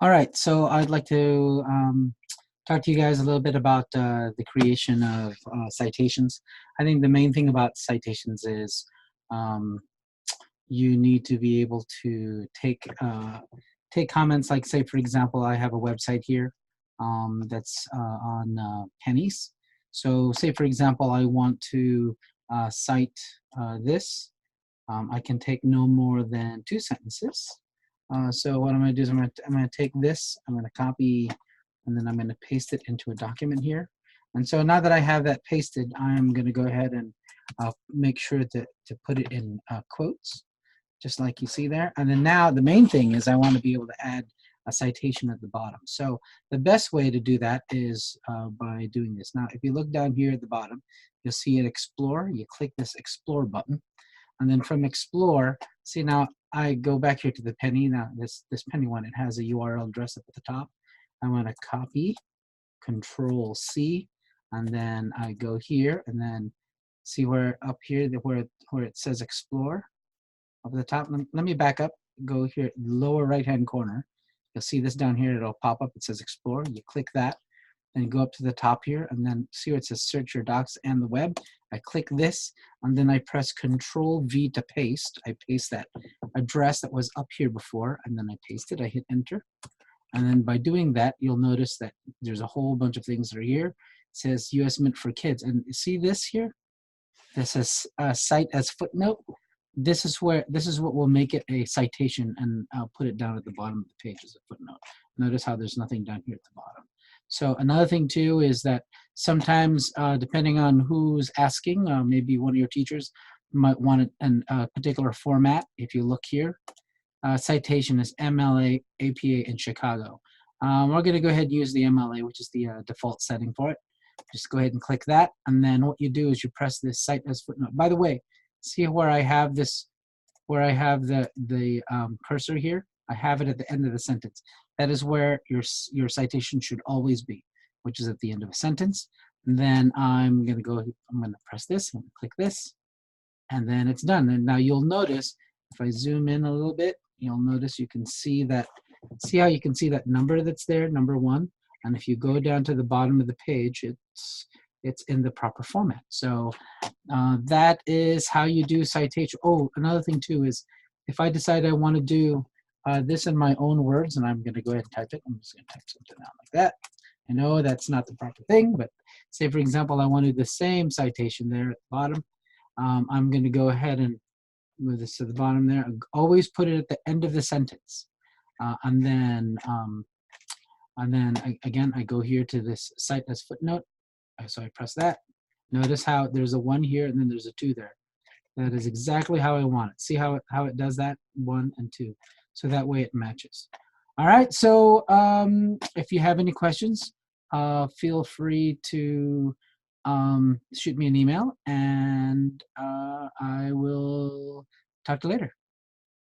All right, so I'd like to talk to you guys a little bit about the creation of citations. I think the main thing about citations is um, you need to be able to take comments like, say, for example, I have a website here that's on pennies. So, say, for example, I want to cite this. I can take no more than 2 sentences. So what I'm going to do is I'm going to take this, I'm going to copy, and then I'm going to paste it into a document here. And so now that I have that pasted, I'm going to go ahead and make sure to put it in quotes, just like you see there. And then now the main thing is I want to be able to add a citation at the bottom. So the best way to do that is by doing this. Now, if you look down here at the bottom, you'll see it Explore. You click this Explore button. And then from Explore, see now I go back here to the penny. Now this penny one, it has a URL address up at the top. I'm going to copy, Control C, and then I go here and then see where up here where it says Explore up at the top. Let me back up. Go here, lower right hand corner. You'll see this down here. It'll pop up. It says Explore. You click that. Then go up to the top here and then see where it says search your docs and the web. I click this and then I press Control V to paste. I paste that address that was up here before and then I paste it. I hit enter. And then by doing that, you'll notice that there's a whole bunch of things that are here. It says US Mint for Kids. And you see this here? This is cite as footnote. This is what will make it a citation, and I'll put it down at the bottom of the page as a footnote. Notice how there's nothing down here at the bottom. So another thing too is that sometimes, depending on who's asking, maybe one of your teachers might want a particular format. If you look here, citation is MLA, APA in Chicago. We're going to go ahead and use the MLA, which is the default setting for it. Just go ahead and click that, and then what you do is you press this cite as footnote. By the way, see where I have this, where I have the cursor here? I have it at the end of the sentence. That is where your citation should always be, which is at the end of a sentence. And then I'm going to press this and click this, and then it's done. And now you'll notice, if I zoom in a little bit, you'll notice you can see that, see how you can see that number that's there, number 1. And if you go down to the bottom of the page, it's in the proper format. So that is how you do citation. Oh, another thing too is if I decide I want to do this in my own words, and I'm going to go ahead and type it. I'm just going to type something out like that. I know that's not the proper thing, but say, for example, I want to do the same citation there at the bottom. I'm going to go ahead and move this to the bottom there. Always put it at the end of the sentence. And then again, I go here to this cite as footnote. So I press that. Notice how there's a 1 here and then there's a 2 there. That is exactly how I want it. See how it does that? 1 and 2. So that way it matches. All right, so if you have any questions, feel free to shoot me an email, and I will talk to you later.